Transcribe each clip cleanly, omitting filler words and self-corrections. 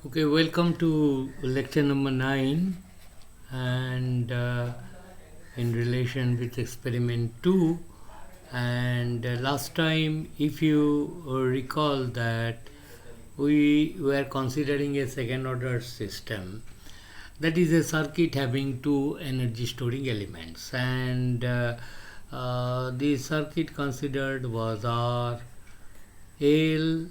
Okay, welcome to lecture number 9 and in relation with experiment 2 and last time if you recall that we were considering a second order system, that is a circuit having two energy storing elements, and the circuit considered was R, L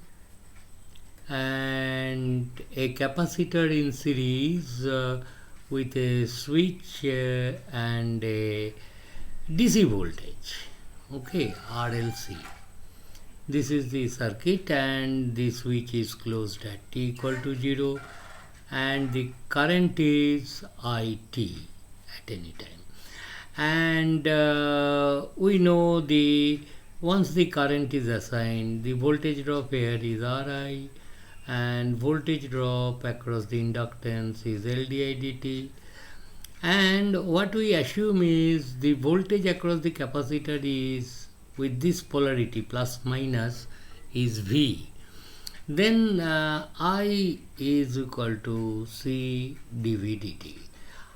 and a capacitor in series with a switch and a DC voltage. Okay, RLC. This is the circuit and the switch is closed at t equal to 0 and the current is IT at any time. And we know the once the current is assigned, the voltage drop here is Ri and voltage drop across the inductance is LdI dt, and what we assume is the voltage across the capacitor is with this polarity plus minus is V. Then I is equal to C dV dt.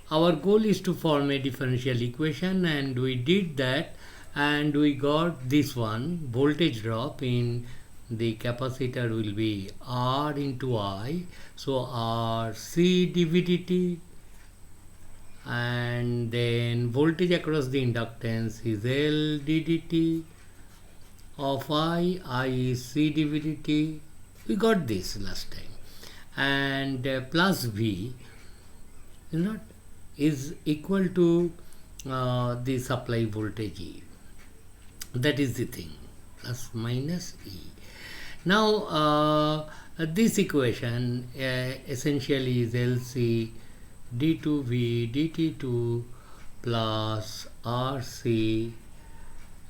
Our goal is to form a differential equation and we did that and we got this one. Voltage drop in the capacitor will be R into I, so R C dV dt, and then voltage across the inductance is L ddt of I is C dV dt. We got this last time, and plus V is not is equal to the supply voltage E. That is the thing, plus minus E. Now this equation essentially is LC d2V dt2 plus RC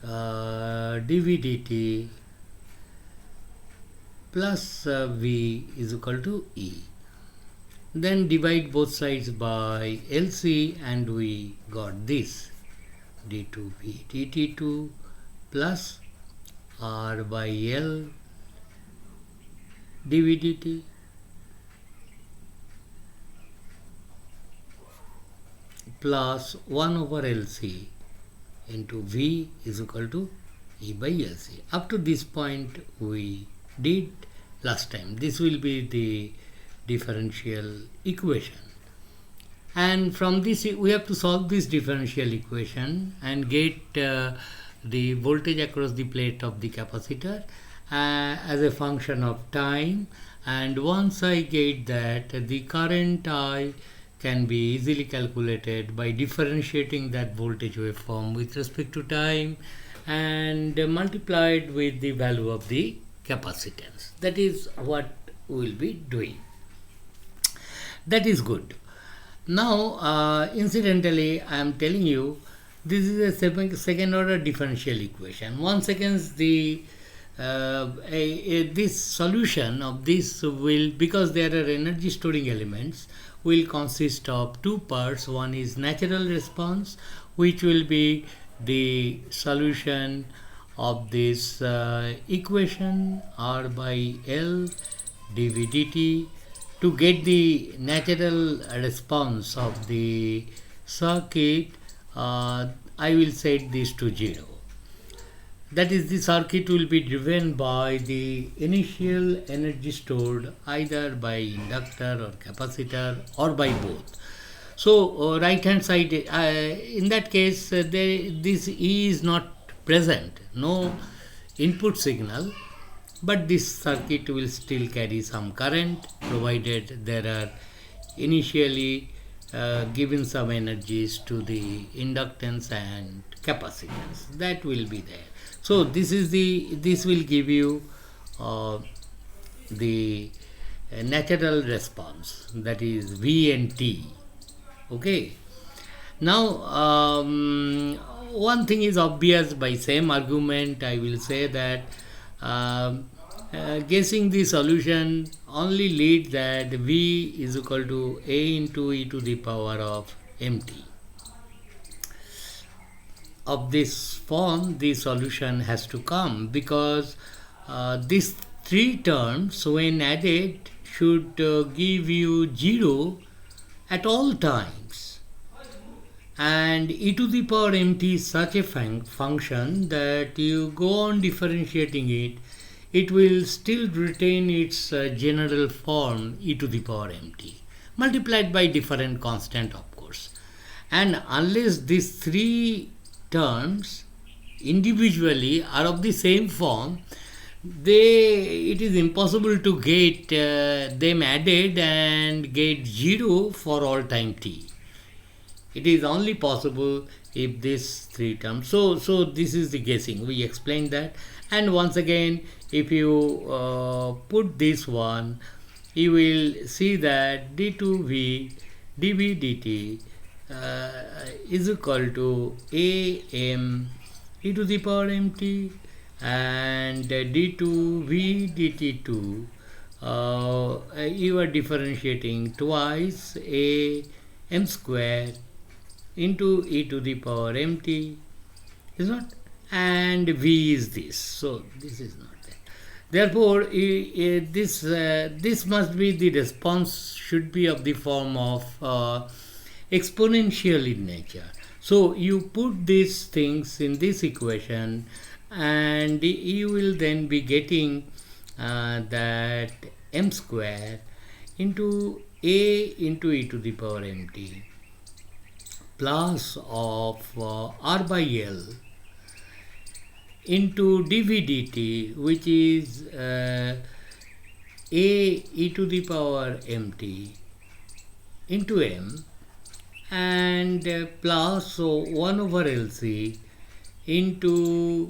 dV dt plus V is equal to E. Then divide both sides by LC and we got this d2V dt2 plus R by L dV dt plus 1 over LC into V is equal to E by LC. Up to this point we did last time. This will be the differential equation, and from this we have to solve this differential equation and get the voltage across the plate of the capacitor as a function of time, and once I get that, the current I can be easily calculated by differentiating that voltage waveform with respect to time and multiplied with the value of the capacitance. That is what we will be doing. That is good. Now incidentally I am telling you this is a second order differential equation. Once again this solution of this will, because there are energy storing elements, will consist of two parts. One is natural response, which will be the solution of this equation R by L dV dt. To get the natural response of the circuit, I will set this to 0. That is, the circuit will be driven by the initial energy stored either by inductor or capacitor or by both. So right hand side, in that case this E is not present, no input signal, but this circuit will still carry some current provided there are initially given some energies to the inductance and capacitance. That will be there. So this will give you the natural response, that is V and T. Okay. Now one thing is obvious. By same argument I will say that guessing the solution only leads that V is equal to A into e to the power of mt. Of this form the solution has to come, because these three terms when added should give you 0 at all times, and e to the power mt is such a function that you go on differentiating it, it will still retain its general form e to the power mt multiplied by different constant, of course. And unless these three terms individually are of the same form, it is impossible to get them added and get 0 for all time t. It is only possible if these three terms. So this is the guessing. We explained that. And once again, if you put this one, you will see that d2v dv dt is equal to am e to the power mt, and d2v dt2 you are differentiating twice a m square into e to the power mt, is not, and v is this, so this is not there. Therefore this must be, the response should be of the form of exponential in nature. So you put these things in this equation and you will then be getting that m square into a into e to the power mt plus of r by L into dv dt, which is a e to the power mt into m, and plus 1 over LC into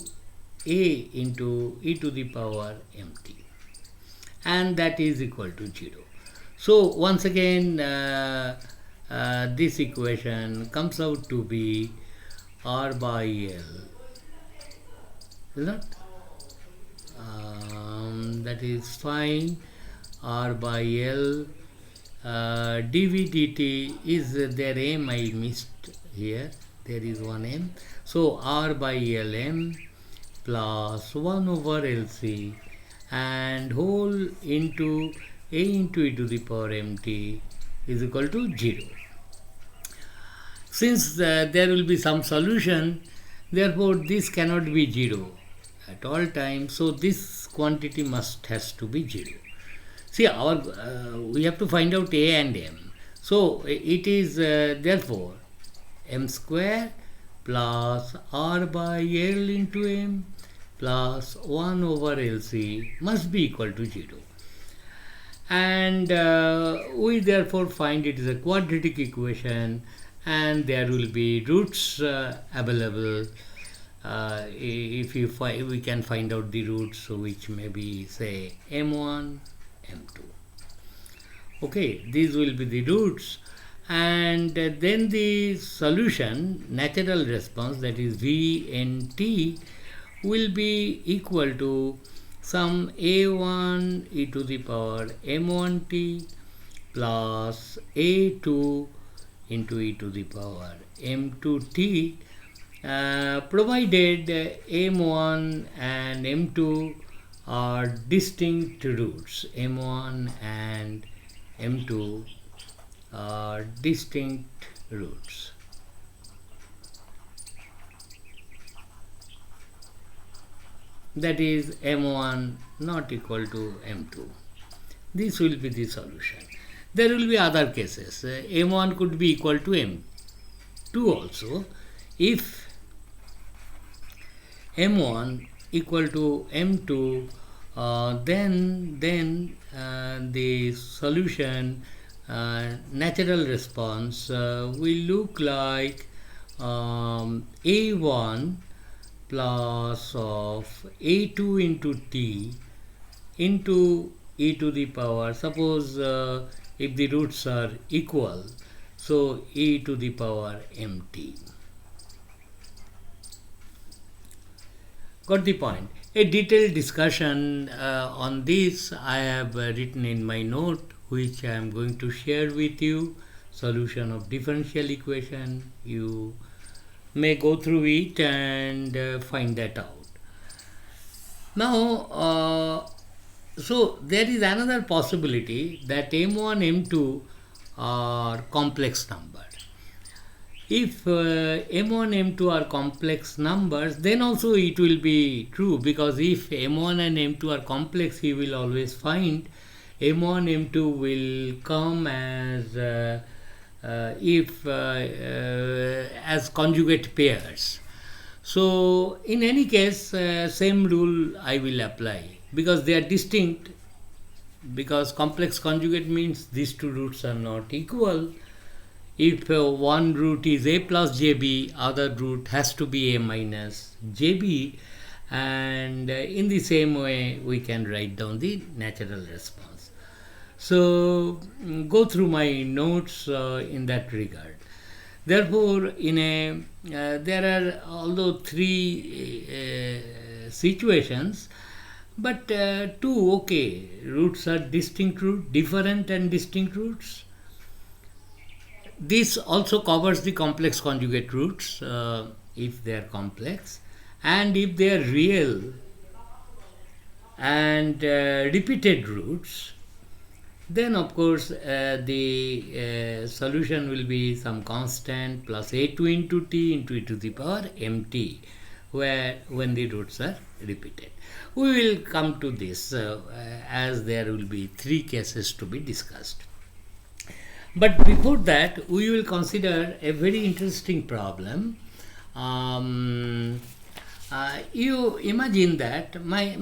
a into e to the power mt, and that is equal to 0. So once again this equation comes out to be r by L, is not? That is fine. R by L dv dt is there m, I missed here, there is one m. So r by Lm plus 1 over Lc and whole into a into e to the power mt is equal to 0. Since there will be some solution, therefore this cannot be 0 at all times, so this quantity has to be 0. See, we have to find out a and m. So it is therefore m square plus r by L into m plus 1 over Lc must be equal to 0. And we therefore find it is a quadratic equation, and there will be roots available. If we can find out the roots, which may be, say, m1, m2. Okay, these will be the roots, and then the solution, natural response, that is Vnt, will be equal to some a1 e to the power m1t plus a2 into e to the power m2t, provided m1 and m2 are distinct roots. m1 and m2 are distinct roots. That is m1 not equal to m2. This will be the solution. There will be other cases. m1 could be equal to m2 also. If m1 equal to m2, then the solution, natural response, will look like a1 plus of a2 into t into e to the power, suppose if the roots are equal, so e to the power mt. Got the point? A detailed discussion on this I have written in my note, which I am going to share with you. Solution of differential equation. You may go through it and find that out. Now So there is another possibility that M1, M2 are complex numbers. If M1, M2 are complex numbers, then also it will be true, because if M1 and M2 are complex, you will always find M1, M2 will come as as conjugate pairs. So in any case, same rule I will apply, because they are distinct, because complex conjugate means these two roots are not equal. If one root is a plus jb, other root has to be a minus jb, and in the same way we can write down the natural response. So go through my notes in that regard. Therefore, there are although three situations, but two, okay, roots are distinct root, different and distinct roots. This also covers the complex conjugate roots, if they are complex, and if they are real and repeated roots, then of course the solution will be some constant plus a2 into t into e to the power mt, where when the roots are repeated. We will come to this as there will be three cases to be discussed. But before that, we will consider a very interesting problem. You imagine that my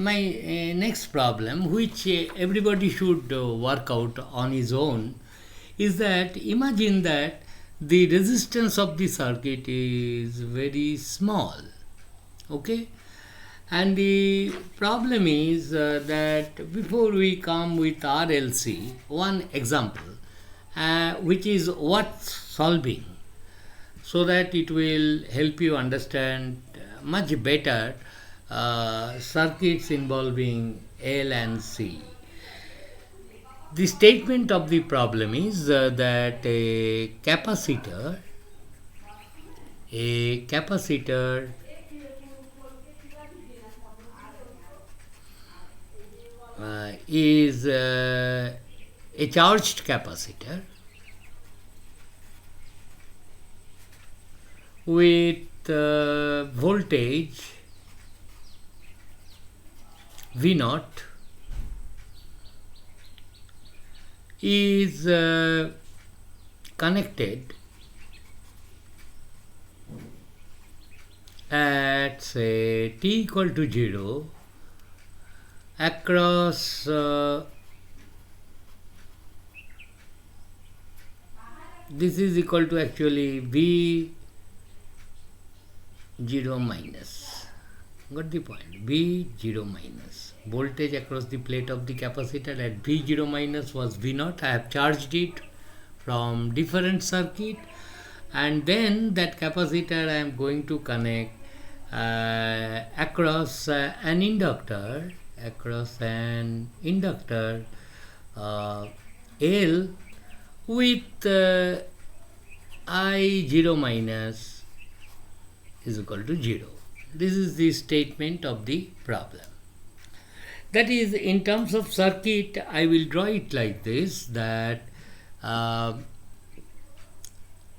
next problem, which everybody should work out on his own, is that imagine that the resistance of the circuit is very small, okay, and the problem is that before we come with RLC, one example which is worth solving, so that it will help you understand much better circuits involving L and C. The statement of the problem is that a capacitor is a charged capacitor with voltage V naught is connected at say t equal to 0 across this is equal to actually V 0 minus. Got the point? V 0 minus. Voltage across the plate of the capacitor at V 0 minus was V naught. I have charged it from different circuit, and then that capacitor I am going to connect across an inductor, L with I 0 minus is equal to 0. This is the statement of the problem. That is, in terms of circuit, I will draw it like this, that I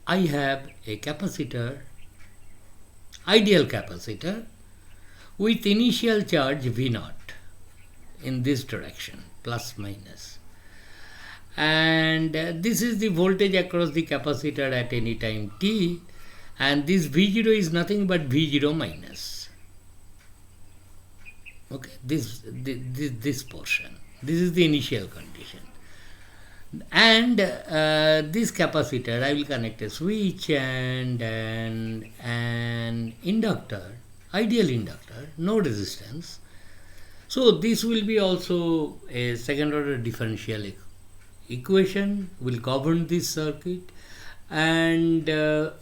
have a capacitor, ideal capacitor, with initial charge V naught in this direction, plus minus. And this is the voltage across the capacitor at any time t, and this V0 is nothing but V0 minus. Okay, this portion, this is the initial condition. And this capacitor, I will connect a switch and an inductor, ideal inductor, no resistance. So this will be also a second order differential equation will govern this circuit, and the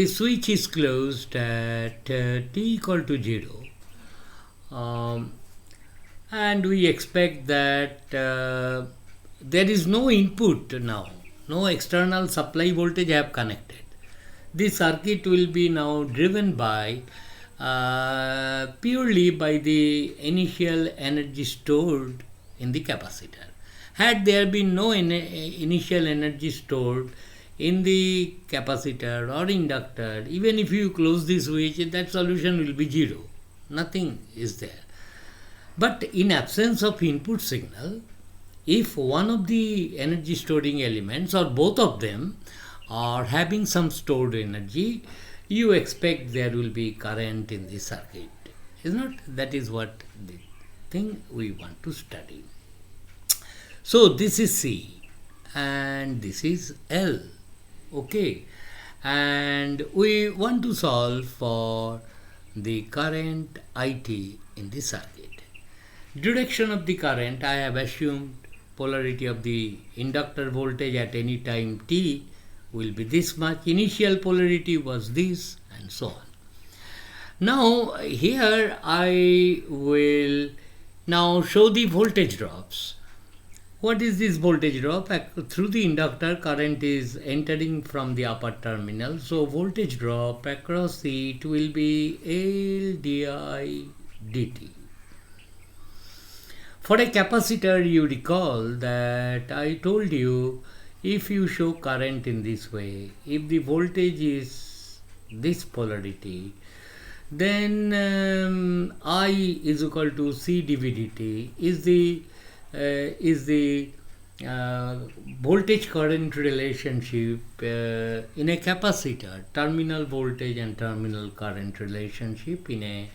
switch is closed at t equal to 0, and we expect that there is no input now, no external supply voltage I have connected. This circuit will be now driven by purely by the initial energy stored in the capacitor. Had there been no initial energy stored in the capacitor or inductor, even if you close the switch, that solution will be zero. Nothing is there. But in absence of input signal, if one of the energy storing elements or both of them are having some stored energy, you expect there will be current in the circuit. Is not? That is what the thing we want to study. So this is C and this is L. Okay. And we want to solve for the current IT in the circuit. Direction of the current, I have assumed polarity of the inductor voltage at any time t will be this much. Initial polarity was this, and so on. Now here I will now show the voltage drops. What is this voltage drop? Through the inductor, current is entering from the upper terminal. So voltage drop across it will be L di dt. For a capacitor, you recall that I told you, if you show current in this way, if the voltage is this polarity, then I is equal to C dV dt is the voltage current relationship in a capacitor, terminal voltage and terminal current relationship in a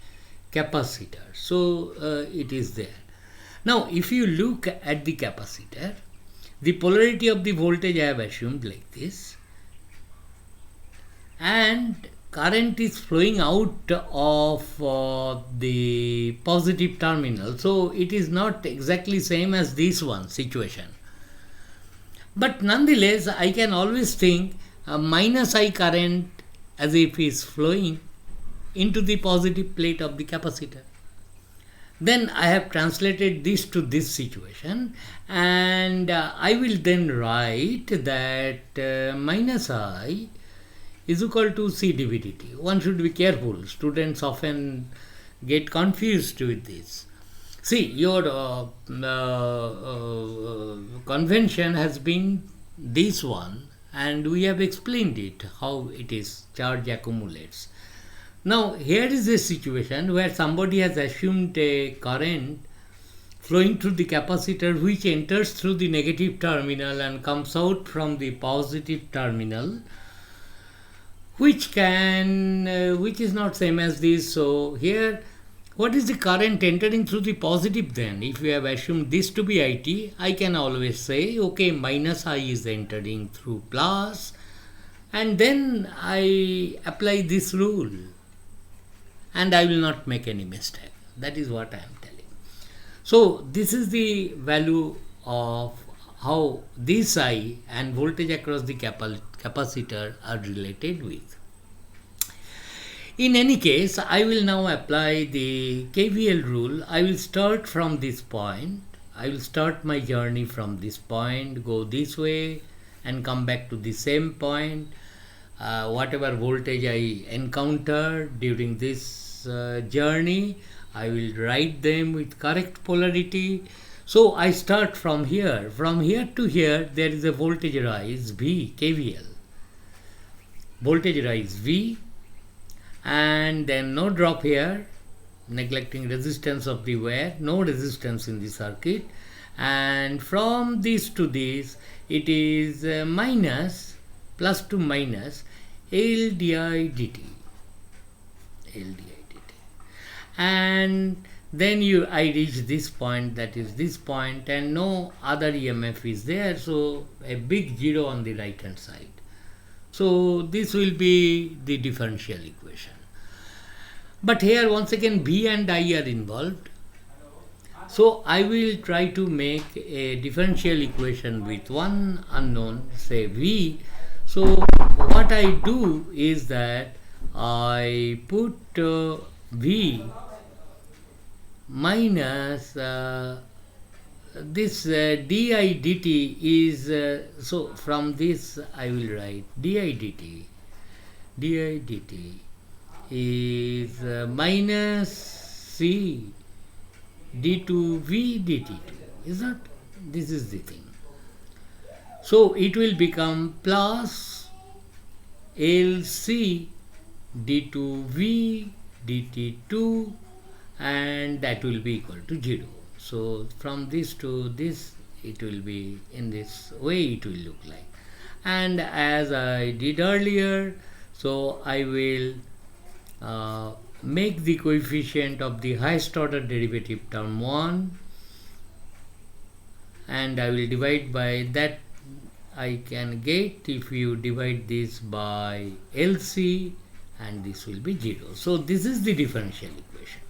capacitor. So it is there. Now if you look at the capacitor, the polarity of the voltage I have assumed like this, and current is flowing out of the positive terminal. So it is not exactly same as this one situation. But nonetheless, I can always think minus I current as if is flowing into the positive plate of the capacitor. Then I have translated this to this situation, and I will then write that minus I is equal to C dV dt. One should be careful. Students often get confused with this. See, your convention has been this one, and we have explained it, how it is, charge accumulates. Now, here is a situation where somebody has assumed a current flowing through the capacitor which enters through the negative terminal and comes out from the positive terminal, which is not same as this. So here, what is the current entering through the positive then? If we have assumed this to be IT, I can always say, okay, minus I is entering through plus, and then I apply this rule, and I will not make any mistake. That is what I am telling. So this is the value of how this I and voltage across the capacitor are related with. In any case, I will now apply the KVL rule. I will start from this point. I will start my journey from this point, go this way and come back to the same point. Whatever voltage I encounter during this journey, I will write them with correct polarity. So I start from here. From here to here, there is a voltage rise V, KVL. Voltage rise V, and then no drop here, neglecting resistance of the wire, no resistance in the circuit. And from this to this, it is minus, plus to minus, L di dt. L di dt. And then I reach this point, that is this point, and no other EMF is there, so a big zero on the right hand side. So this will be the differential equation. But here once again V and I are involved. So I will try to make a differential equation with one unknown, say V. So what I do is that I put V minus this di dt is, so from this I will write di dt is minus C d2v dt2. Is not? This is the thing. So it will become plus LC d2v dt2, and that will be equal to 0. So from this to this, it will be in this way it will look like. And as I did earlier, so I will make the coefficient of the highest order derivative term 1, and I will divide by that. I can get, if you divide this by LC, and this will be 0. So this is the differential equation.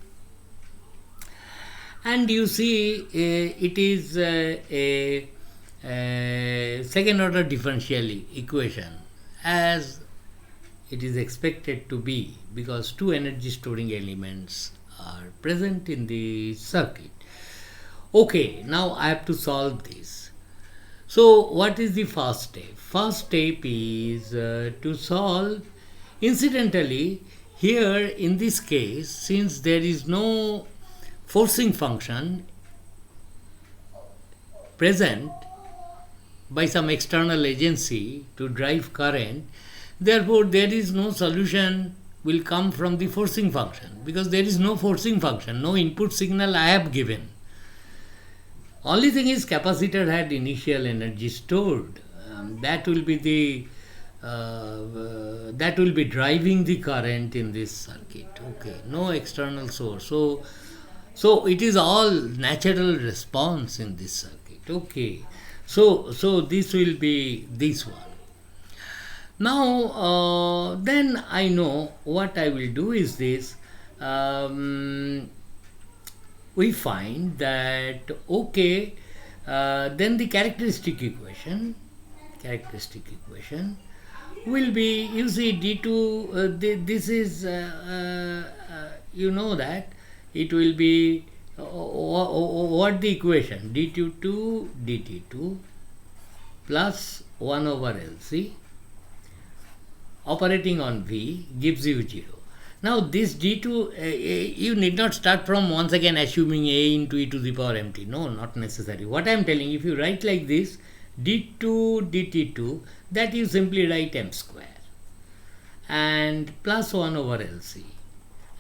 And you see, it is a second order differential equation, as it is expected to be, because two energy storing elements are present in the circuit. Okay, now I have to solve this. So what is the first step? First step is to solve. Incidentally, here in this case, since there is no forcing function present by some external agency to drive current, therefore there is no solution will come from the forcing function, because there is no forcing function, no input signal I have given. Only thing is, capacitor had initial energy stored. That will be the that will be driving the current in this circuit. Okay, no external source. So it is all natural response in this circuit. Okay, so this will be this one. Now then I know what I will do is this. We find that okay, then the characteristic equation will be, you see, d2, this is you know that it will be what the equation, d2 dt2 plus 1 over LC operating on V gives you 0. Now this d2, you need not start from once again assuming a into e to the power mt. No, not necessary. What I am telling, if you write like this, d2 dt2, that you simply write m square and plus 1 over LC,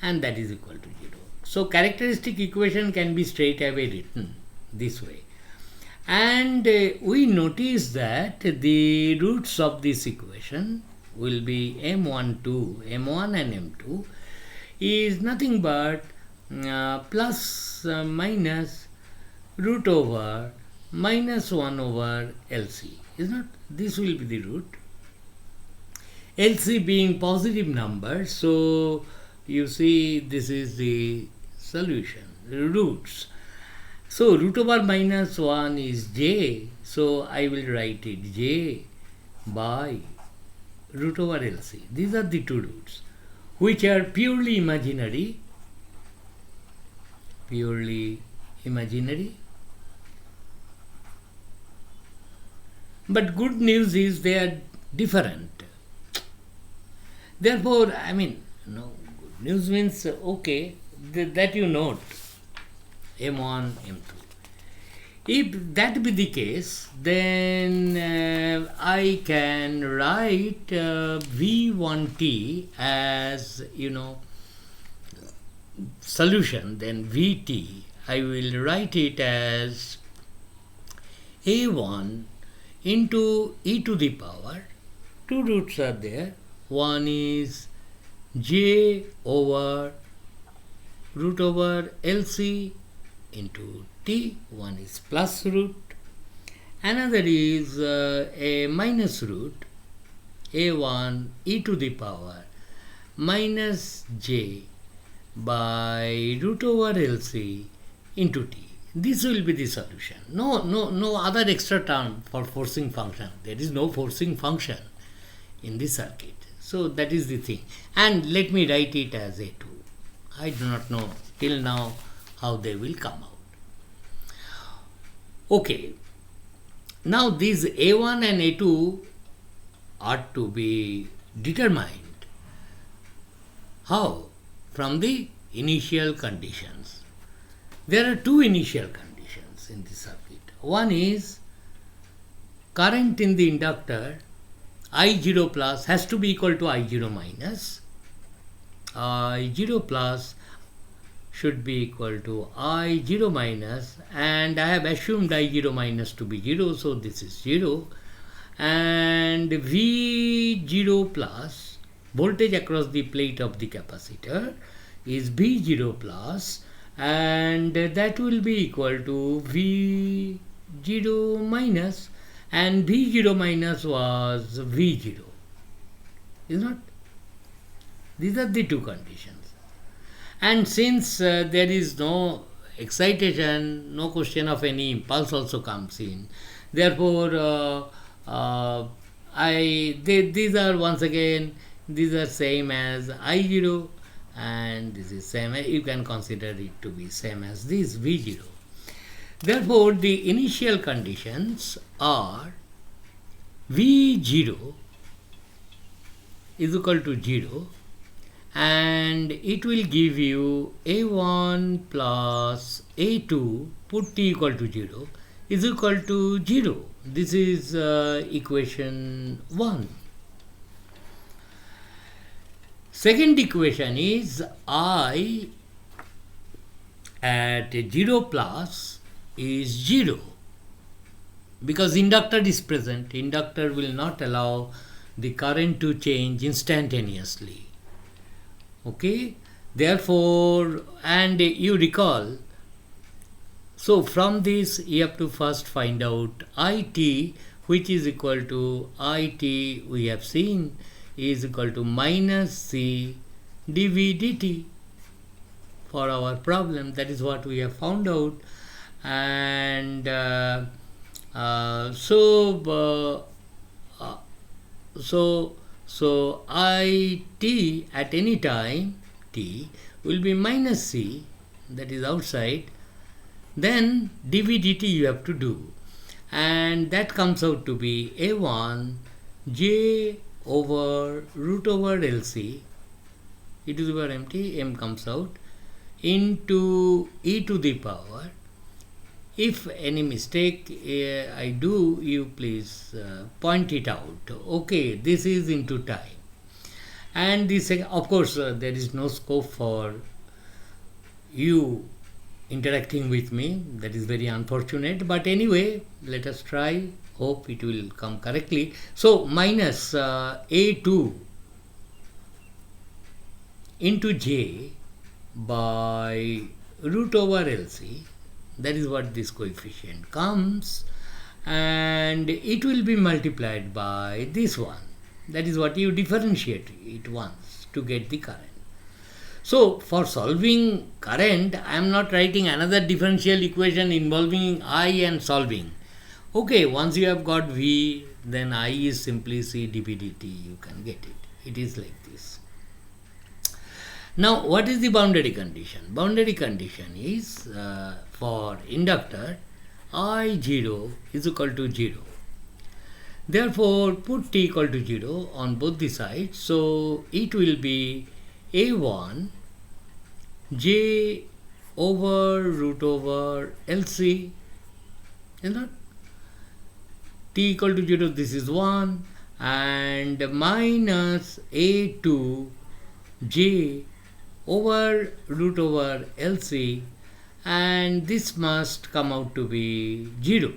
and that is equal to 0. So characteristic equation can be straight away written this way. And we notice that the roots of this equation will be m1 and m2 is nothing but plus minus root over minus 1 over LC, is not? This will be the root. LC being positive number, so you see this is the solution, the roots. So root over minus 1 is j, so I will write it j by root over LC. These are the two roots, which are purely imaginary. But good news is they are different. Therefore, I mean, no, good news means, okay, that you note, M1, M2. If that be the case, then I can write V1t as, solution. Then Vt, I will write it as A1 into e to the power. Two roots are there. One is j over root over LC into t, one is plus root, another is a minus root, a1 e to the power minus j by root over LC into t. This will be the solution. No other extra term for forcing function. There is no forcing function in this circuit. So that is the thing. And let me write it as A2. I do not know till now how they will come out. Okay, now these A1 and A2 are to be determined. How? From the initial conditions. There are two initial conditions in the circuit. One is current in the inductor I0 plus has to be equal to I0 minus. I0 plus should be equal to I0 minus, and I have assumed I0 minus to be 0, so this is 0. And V0 plus, voltage across the plate of the capacitor, is V0 plus, and that will be equal to V0 minus, and V0 minus was V0. Is not? These are the two conditions. And since there is no excitation, no question of any impulse also comes in. Therefore, these are once again, these are same as I0, and this is same. You can consider it to be same as this V0. Therefore, the initial conditions are V0 is equal to 0, and it will give you A1 plus A2, put t equal to 0, is equal to 0. This is equation 1. Second equation is I at 0 plus is 0, because inductor is present. Inductor will not allow the current to change instantaneously. Okay, therefore, and you recall, so from this you have to first find out IT, which is equal to IT, we have seen, is equal to minus C dV dt for our problem. That is what we have found out. And so IT at any time t will be minus C, that is outside. Then dV dt you have to do, and that comes out to be A1 J over root over LC e to the power mt, m comes out, into e to the power. If any mistake I do, you please point it out. Okay, this is into time. And this, of course, there is no scope for you interacting with me. That is very unfortunate. But anyway, let us try. Hope it will come correctly. So, minus A2 into J by root over LC. That is what this coefficient comes, and it will be multiplied by this one. That is what you differentiate it once to get the current. So, for solving current, I am not writing another differential equation involving I and solving. Okay, once you have got V, then I is simply C dV dt. You can get it. It is like this. Now, what is the boundary condition? Boundary condition is for inductor I0 is equal to 0. Therefore, put t equal to 0 on both the sides. So, it will be A1 J over root over LC. Is not? T equal to 0, this is 1, and minus A2 J over root over LC, and this must come out to be 0.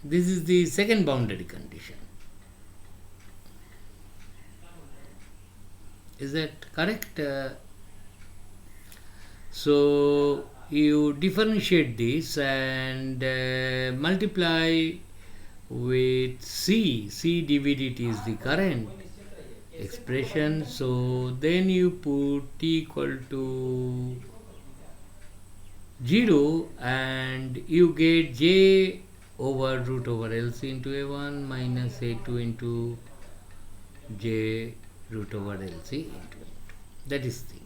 This is the second boundary condition. Is that correct? So you differentiate this and multiply with C. C dV dt is the current expression. So then you put t equal to 0, and you get J over root over LC into A1 minus A2 into J root over LC into A2. That is the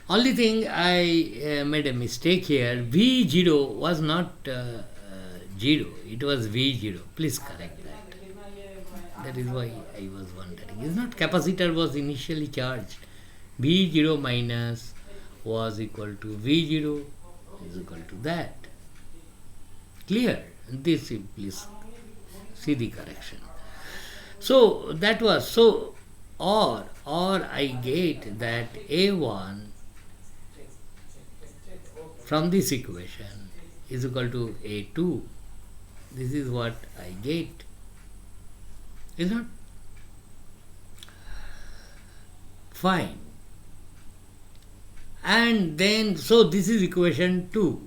only thing. I made a mistake here. V0 was not 0, it was V0. Please correct that. That is why I was wondering. Is not capacitor was initially charged. V0 minus was equal to V0 is equal to that. Clear? This please see the correction. So that was so, or I get that A1 from this equation is equal to A2. This is what I get. Is not? Fine. And then, so this is equation 2,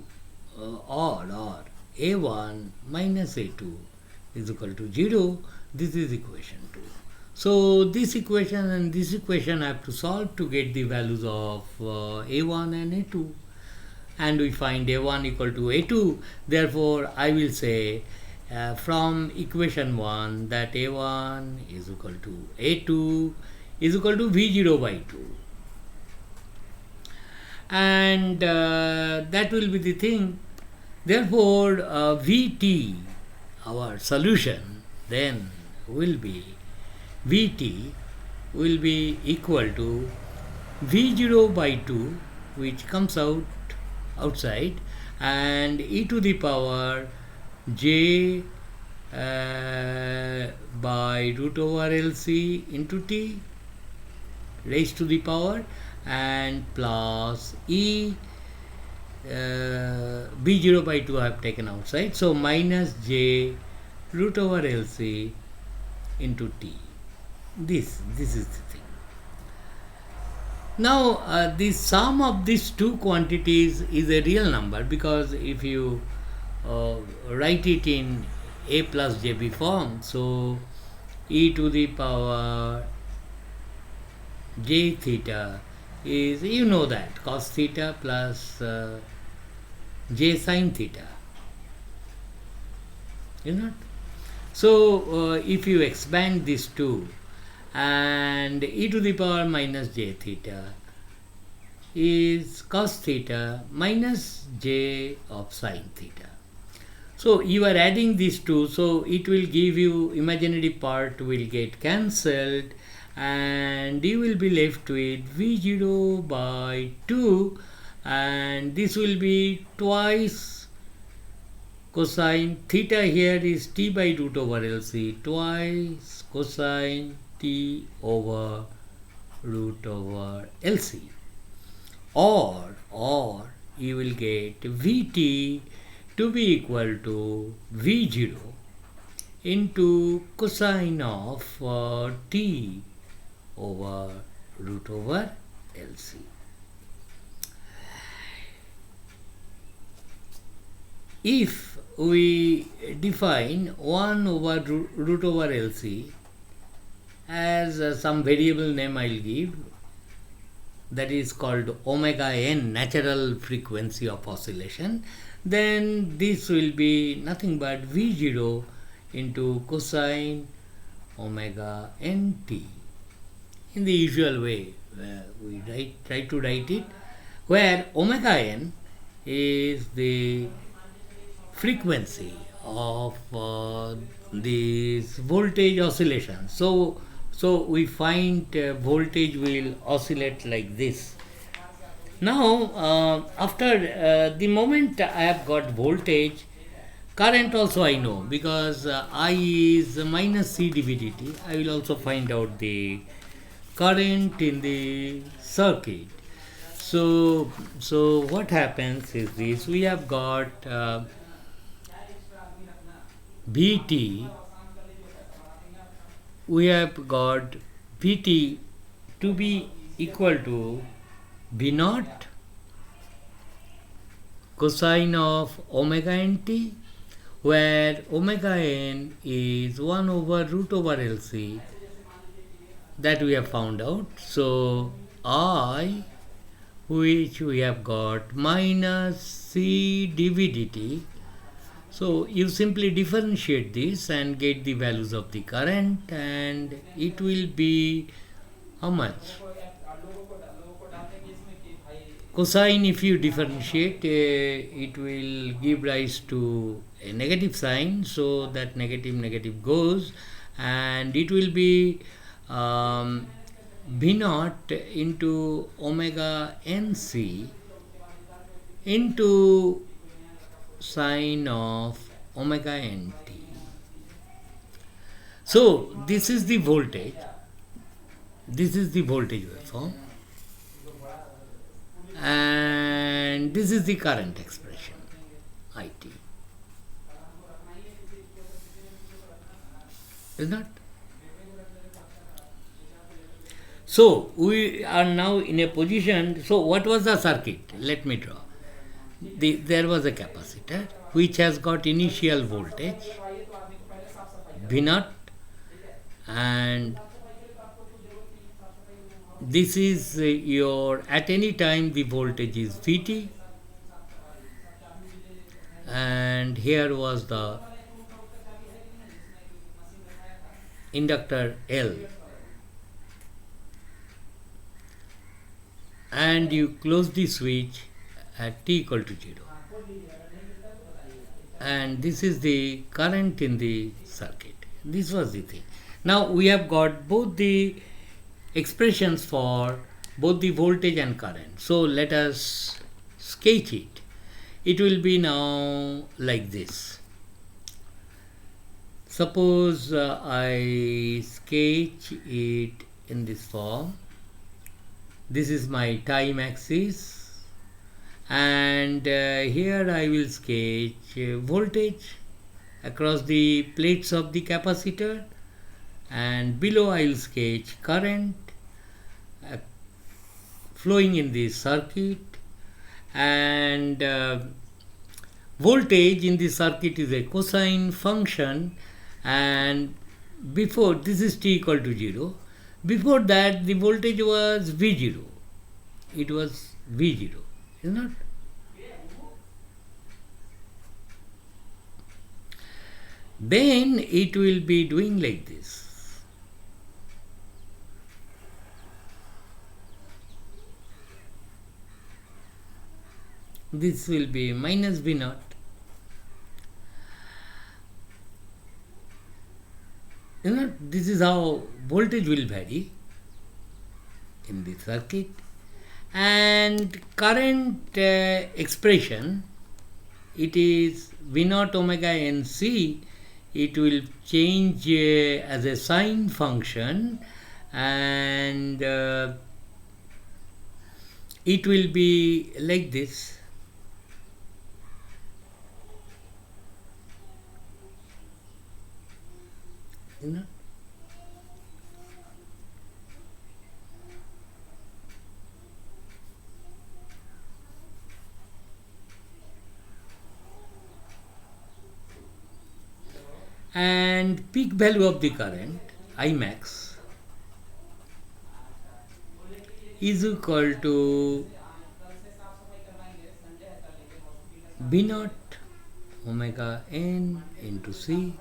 or A1 minus A2 is equal to 0. This is equation 2. So this equation and this equation I have to solve to get the values of A1 and A2. And we find A1 equal to A2. Therefore, I will say from equation 1 that A1 is equal to A2 is equal to V0 by 2. And that will be the thing. Therefore, Vt, our solution, then will be Vt will be equal to V0 by 2, which comes outside, and e to the power j by root over LC into t raised to the power, and plus e b0 by 2 I have taken outside, so minus j root over LC into t. This is the thing. Now the sum of these two quantities is a real number, because if you write it in a plus jb form, so e to the power j theta is, you know that, cos theta plus j sin theta. You know? So if you expand these two, and e to the power minus j theta is cos theta minus j of sin theta. So you are adding these two, so it will give you, imaginary part will get cancelled, and you will be left with V0 by 2, and this will be twice cosine theta, here is t by root over LC, twice cosine t over root over LC, or you will get Vt to be equal to V0 into cosine of t over root over LC. If we define 1 over root over LC as some variable name I will give, that is called omega n, natural frequency of oscillation, then this will be nothing but V0 into cosine omega nt. In the usual way we try to write it, where omega n is the frequency of this voltage oscillation. So we find voltage will oscillate like this. Now after the moment I have got voltage, current also I know, because I is minus c dv dt. I will also find out the current in the circuit. So what happens is this: we have got Vt, we have got Vt to be equal to V naught cosine of omega nt, where omega n is 1 over root over LC, that we have found out. So I, which we have got minus c dv dt. So you simply differentiate this and get the values of the current, and it will be how much? Cosine, if you differentiate, it will give rise to a negative sign, so that negative goes, and it will be V naught into omega nc into sine of omega nt. So this is the voltage. This is the voltage waveform, and this is the current expression, IT. Is not? So we are now in a position. So what was the circuit? Let me draw. There was a capacitor which has got initial voltage V naught, and this is your, at any time the voltage is Vt, and here was the inductor L, and you close the switch at t equal to 0, and this is the current in the circuit. This was the thing. Now we have got both the expressions for both the voltage and current. So let us sketch it. It will be now like this. Suppose I sketch it in this form. This is my time axis, and here I will sketch voltage across the plates of the capacitor, and below I will sketch current flowing in the circuit, and voltage in the circuit is a cosine function, and before, this is t equal to 0, before that the voltage was V0, it was V0, is not? Then it will be doing like this. This will be minus V naught. You know, this is how voltage will vary in the circuit, and current expression, it is V naught omega nc. It will change as a sine function, and it will be like this. You know? And peak value of the current, Imax, is equal to B naught omega n into C.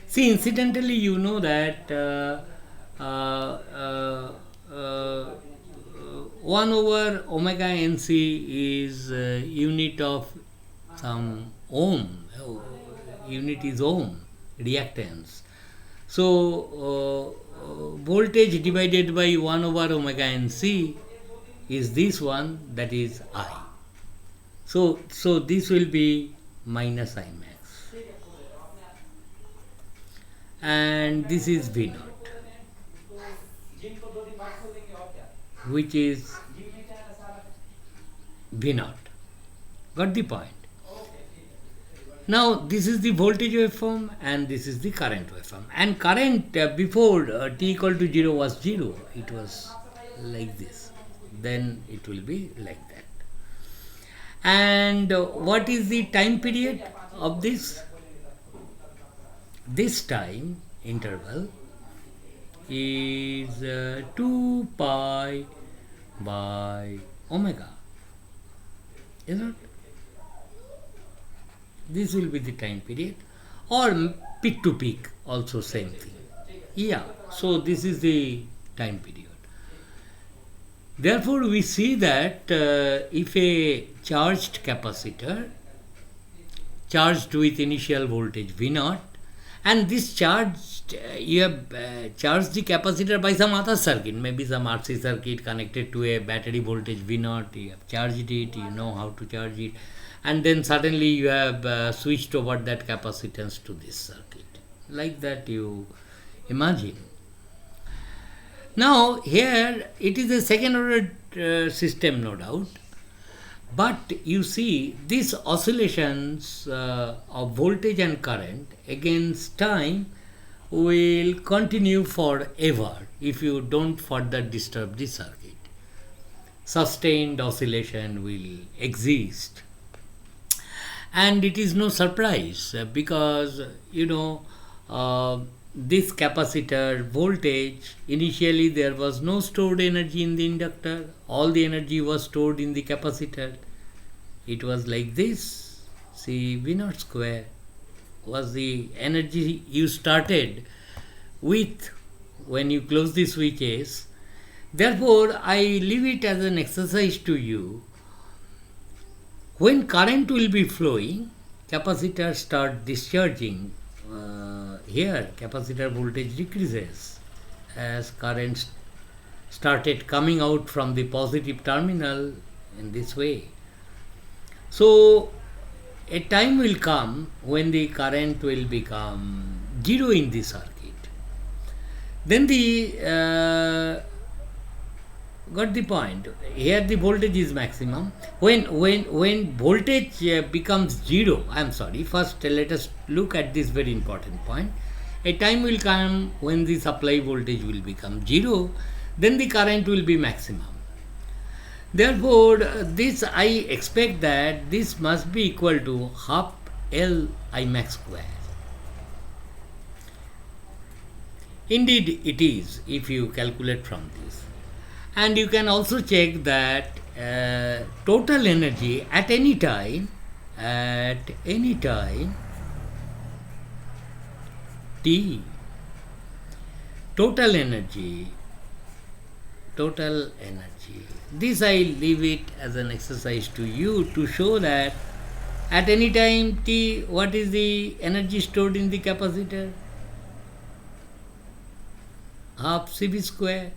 See, incidentally, you know that 1 over omega nc is unit of some ohm, unit is ohm, reactance. So voltage divided by 1 over omega nc is this one, that is I. So this will be minus Imax, and this is V naught, which is V naught. Got the point? Now this is the voltage waveform, and this is the current waveform. And current before t equal to 0 was 0. It was like this. Then it will be like that. And what is the time period of this? This time interval is 2 pi by omega. Is it? This will be the time period, or peak to peak, also same thing. Yeah, so this is the time period. Therefore, we see that if a charged capacitor, charged with initial voltage V naught, And this charged, you have charged the capacitor by some other circuit, maybe some RC circuit connected to a battery voltage V0. You have charged it, you know how to charge it, and then suddenly you have switched over that capacitance to this circuit. Like that you imagine. Now here it is a second order system, no doubt. But you see, these oscillations of voltage and current against time will continue forever if you don't further disturb the circuit. Sustained oscillation will exist. And it is no surprise because, this capacitor voltage, initially there was no stored energy in the inductor. All the energy was stored in the capacitor. It was like this. See, V0 square was the energy you started with when you close the switches. Therefore, I leave it as an exercise to you. When current will be flowing, capacitor start discharging. Here capacitor voltage decreases as current started coming out from the positive terminal in this way. So a time will come when the current will become zero in the circuit. Then the got the point. Here the voltage is maximum. When voltage becomes zero, first let us look at this very important point. A time will come when the supply voltage will become zero, then the current will be maximum. Therefore, this I expect that this must be equal to half L I max square. Indeed it is, if you calculate from this. And you can also check that total energy at any time t, total energy, this I leave it as an exercise to you to show that at any time t, what is the energy stored in the capacitor? Half Cv square.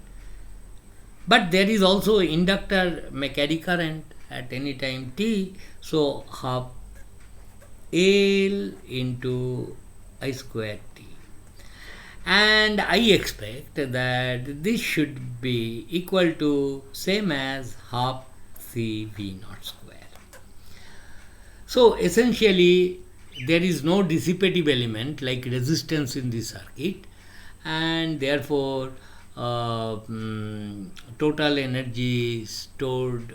But there is also inductor mechanical current at any time t, so half L into I square t. And I expect that this should be equal to same as half CV0 square. So essentially there is no dissipative element like resistance in the circuit, and therefore total energy stored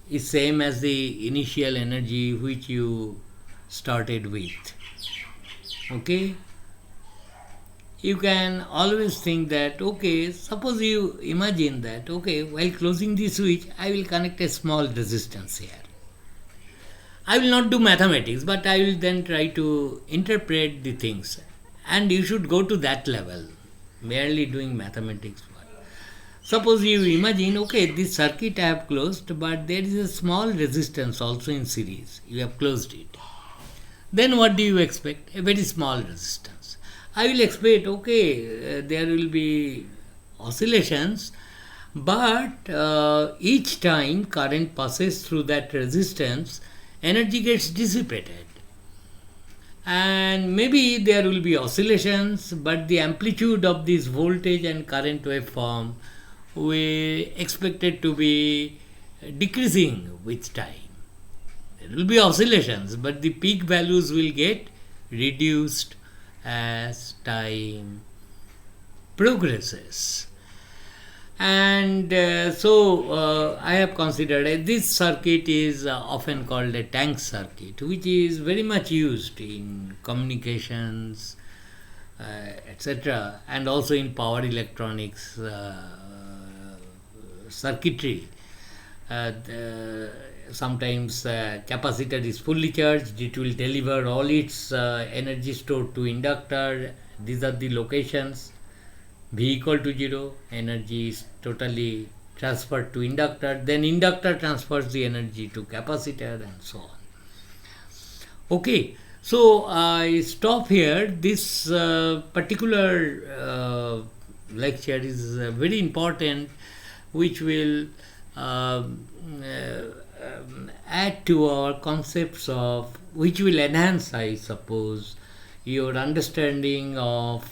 is same as the initial energy which you started with. Okay, you can always think that, okay, suppose you imagine that, okay, while closing the switch I will connect a small resistance here. I will not do mathematics, but I will then try to interpret the things, and you should go to that level, merely doing mathematics. Suppose you imagine, okay, this circuit I have closed, but there is a small resistance also in series. You have closed it. Then what do you expect? A very small resistance. I will expect, okay, there will be oscillations, but each time current passes through that resistance, energy gets dissipated. And maybe there will be oscillations, but the amplitude of this voltage and current waveform we expected to be decreasing with time. There will be oscillations, but the peak values will get reduced as time progresses. And so I have considered this circuit is often called a tank circuit, which is very much used in communications, etc., and also in power electronics circuitry. Sometimes capacitor is fully charged, it will deliver all its energy stored to inductor. These are the locations. V equal to 0, energy is totally transferred to inductor, then inductor transfers the energy to capacitor, and so on. Okay, So I stop here. This particular lecture is very important, which will add to our concepts of, which will enhance, I suppose, your understanding of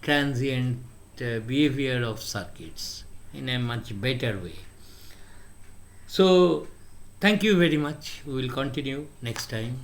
transient behavior of circuits in a much better way. So, thank you very much. We will continue next time.